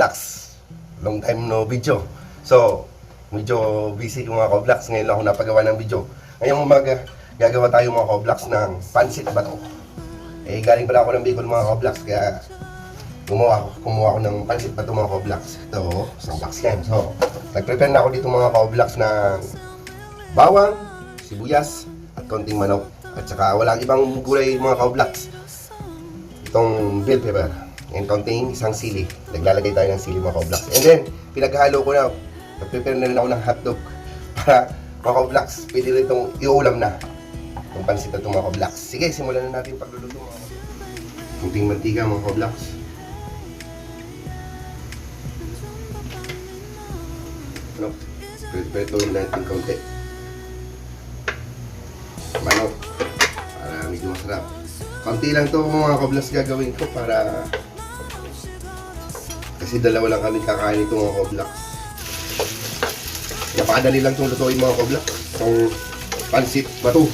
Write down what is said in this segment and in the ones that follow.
ka-vlogs. Long time no video. So, medyo busy ko mga ka-vlogs. Ngayon lang ako napagawa ng video. Ngayong umaga, gagawa tayo mga ka-vlogs ng pansit bato. Eh, galing pala ako ng Bicol mga ka-vlogs. Kaya, kumuha ako ng pansit bato mga ka-vlogs. Ito, isang box yan. So, nag-prepare na ako dito mga ka-vlogs ng bawang, sibuyas, at konting manok. At saka walang ibang gulay mga ka-vlogs. Itong bell pepper. And konting isang sili. Naglalagay tayo ng sili mga ka-vlogs. And then, pinaghalo ko na. Nag-prepare na rin ako ng hotdog. Para mga ka-vlogs, pwede rin itong iulam na. Itong pansit na itong mga ka-vlogs. Sige, simulan na natin yung pagluluto mga ka-vlogs. Kunting mantika mga ka-vlogs. Ano? Prepare natin konti. Manok. Para medyo masarap. Konti lang to mga ka-vlogs gagawin ko para kasi dalawa lang kami kakain ito mga ka-vlogs. Napakadali lang itong lutuin mga ka-vlogs. Itong pansit bato.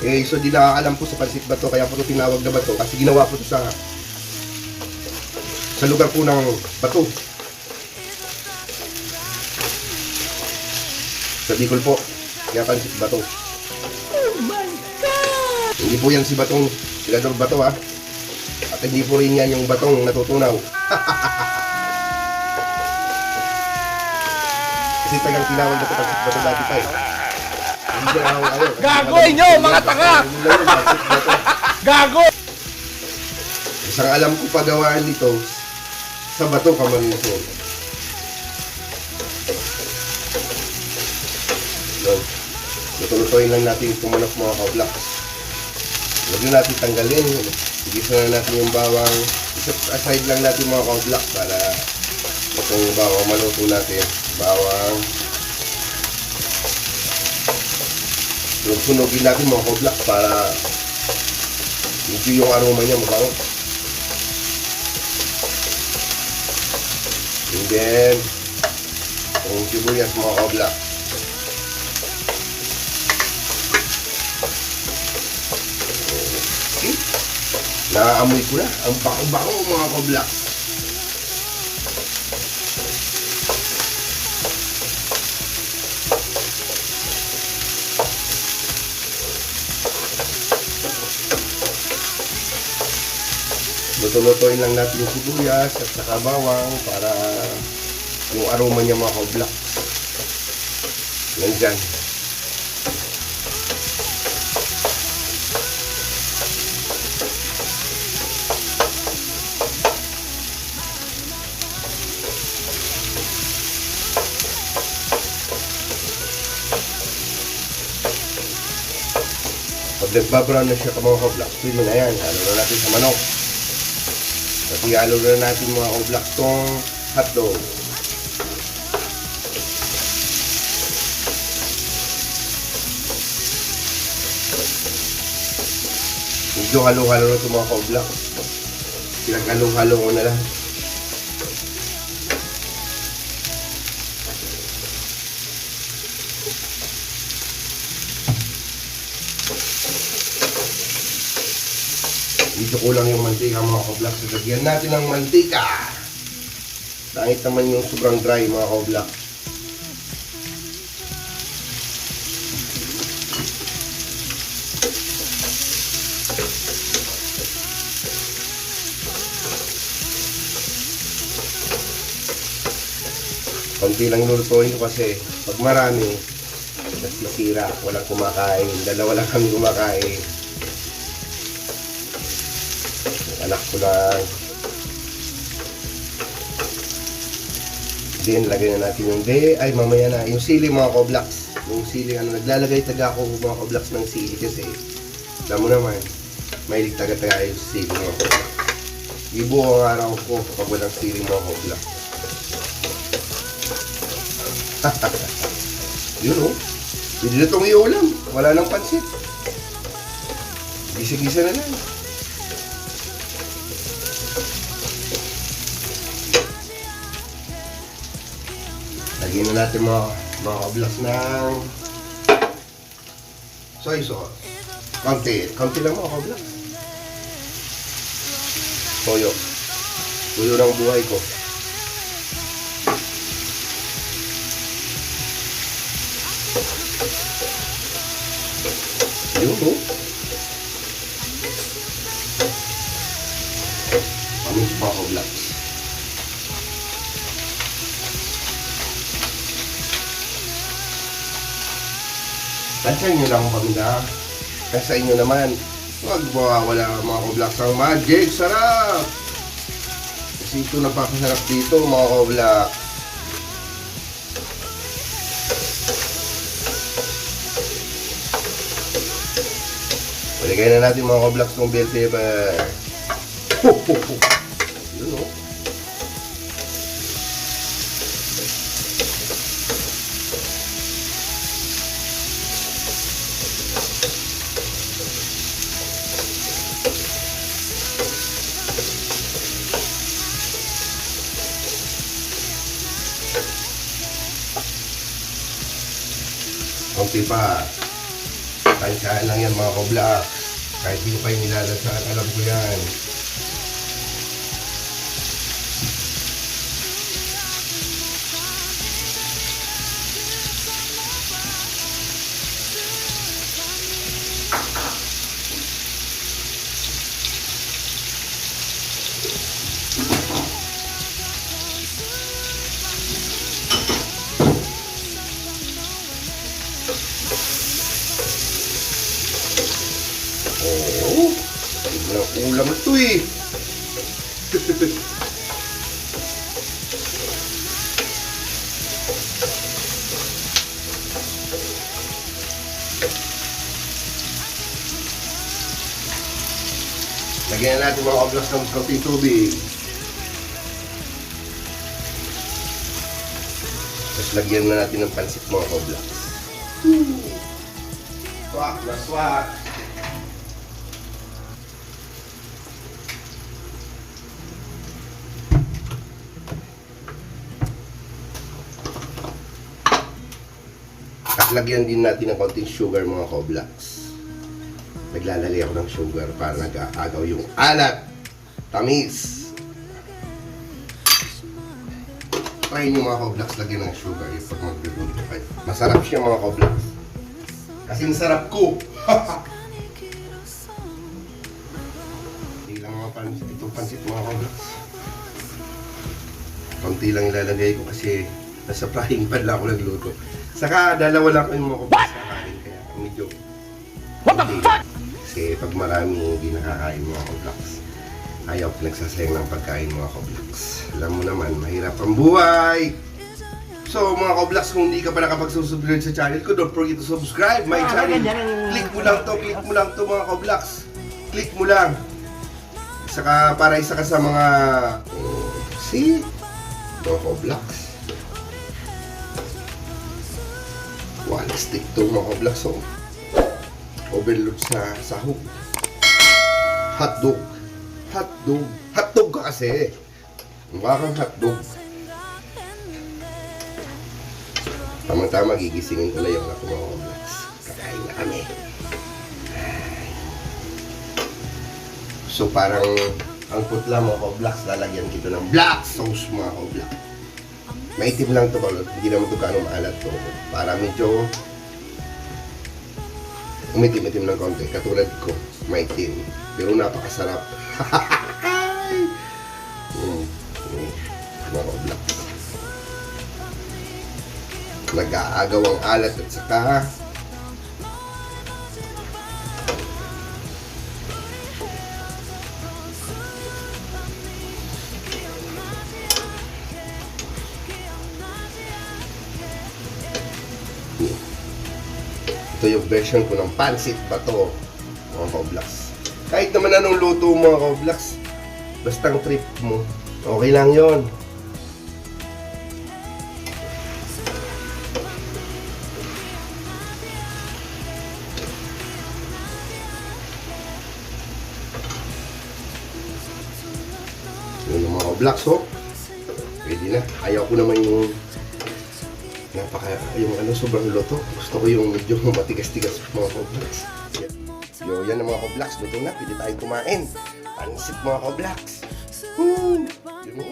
Eh, so di nakakalam po sa pansit bato kaya po ito tinawag na bato kasi ginawa po ito sa lugar po ng bato. Sa Bicol po. Kaya pansit bato. Hindi po yan si Batong Tirador Bato ha. At hindi po rin yan yung batong natutunaw. Kasi tagang tinawag na ito bato dati pa eh. Gagoy nyo mga taka! Gago! Isang alam ko pagawaan nito sa bato Camarines. Luto-lutoin lang natin itong manok mga ka-vlogs. Huwag na natin tanggalin. Igisa na natin yung bawang. Aside lang natin mga ka-vlogs para itong bawang maluto natin. Bawang. Sunugin natin mga ka-vlogs para medyo yung aroma niya mabango. And then itong sibuyas mga ka-vlogs. Naaamoy ko na ang bako-bako mga ka-vlogs. Luto-lutoin lang natin yung sibuyas at saka bawang para yung aroma niya mga ka-vlogs nandyan. Pag nagbabrown na siya mga ka-vlogs, pwede na yan. Halo na natin sa manok. Pati halo na natin mga ka-vlogs tong hotdog. Medyo halo-halo na ito mga ka-vlogs. Pinag-halo-halo ko na lahat. Dito kulang yung mantika mga ka-vlogs. Lagyan natin ng mantika. Dahil naman yung sobrang dry mga ka-vlogs. Konti lang lulutuin ko kasi pag marami nasisira. Walang kumakain. Dalawa lang kami kumakain. Anak ko lang. Then, lagay na natin yung ay mamaya na. Yung sili mga ka-vlogs. Yung sili, naglalagay taga ako mga ka-vlogs ng sili kasi alam mo naman, mahilig taga-taga yung sili mga ka-vlogs. Ibu ang araw ko kapag walang sili mga ka-vlogs. Yun o. Hindi na itong iulam. Wala nang pansit. Gisa-gisa na lang. Lagyan na natin mga ka-vlogs ng soy sauce. Konti lang mga ka-vlogs. Toyo ng buhay ko. Yun, oh. Pamis mga ka-vlogs. Tansayin nyo lang ang paminda. Kasi inyo naman, huwag mawawala mga ka-vlogs ang magic. Sarap! Kasi ito napakasarap dito mga ka-vlogs. Paligay na natin mga ka-vlogs ng bell pepper. Ho, ho, ho. Yun, oh. Kunti pa. Tansyahan lang yan mga ka-vlogs. Kahit di ko kayo nilalasahan, alam ko yan. Oo. Ulam ito eh. Lagyan na natin mga ka-vlogs ng konting tubig. Tapos lagyan na natin ng pansit mga ka-vlogs. Swak na swak. At lagyan din natin ng konting sugar mga ka-vlogs. Naglalagay ako ng sugar para nag-aagaw yung alat. Tamis. Try nyo mga ka-vlogs lagyan ng sugar yung pag magluluto kayo. Masarap siya mga ka-vlogs. Kasi masarap ko. Hindi lang mga pansit. Itong pansit mga ka-vlogs. Konti lang ilalagay ko kasi nasa frying pan lang ako nagluto. Saka dalawa lang ko yung mga ka-vlogs sa kain. Kaya medyo what the fuck? Kasi pag marami hindi nakakain mga ka-vlogs, ayaw nagsasayang ng pagkain mga ka-vlogs. Alam mo naman, mahirap ang buhay. So mga ka-vlogs, kung hindi ka pa nakapag-subscribe sa channel ko, don't forget to subscribe my channel. Click mo lang to mga ka-vlogs. Click mo lang. Saka para isa ka sa mga see? Mga ka-vlogs. One stick to mga ka-vlogs, oh. Overload sa sahog. Hotdog. Hotdog. Hotdog ka kasi. Mukha kang hotdog. Tamang-tama, gigisingin ko na yung ako mga ka-vlogs. Kakain na kami. So parang ang putla mga ka-vlogs, lalagyan kita ng black sauce mga ka-vlogs. Maitim lang ito, hindi naman ito gano'ng maalat to. Para medyo umitim-itim ng konti, katulad ko, maitim. Pero napakasarap. Mga ka-vlogs. Nag-aagaw ang alat at saka ito yung version ko ng pansit bato mga ka-vlogs. Kahit naman anong luto mga ka-vlogs, basta ang trip mo, okay lang yon. Yun yung mga ka-vlogs, oh. Pwede na. Ayaw ko naman yung yung sobrang luto. Gusto ko yung medyo matigas-tigas mga ka-vlogs. Yo, yan ang mga ka-vlogs. Luto na. Pwede tayong kumain. Pansit mga ka-vlogs. Woo! Yun o.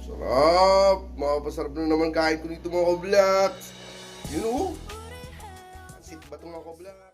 Sarap! Mapasarap na naman kain ko dito mga ka-vlogs. You know? Pansit bato mga koblax.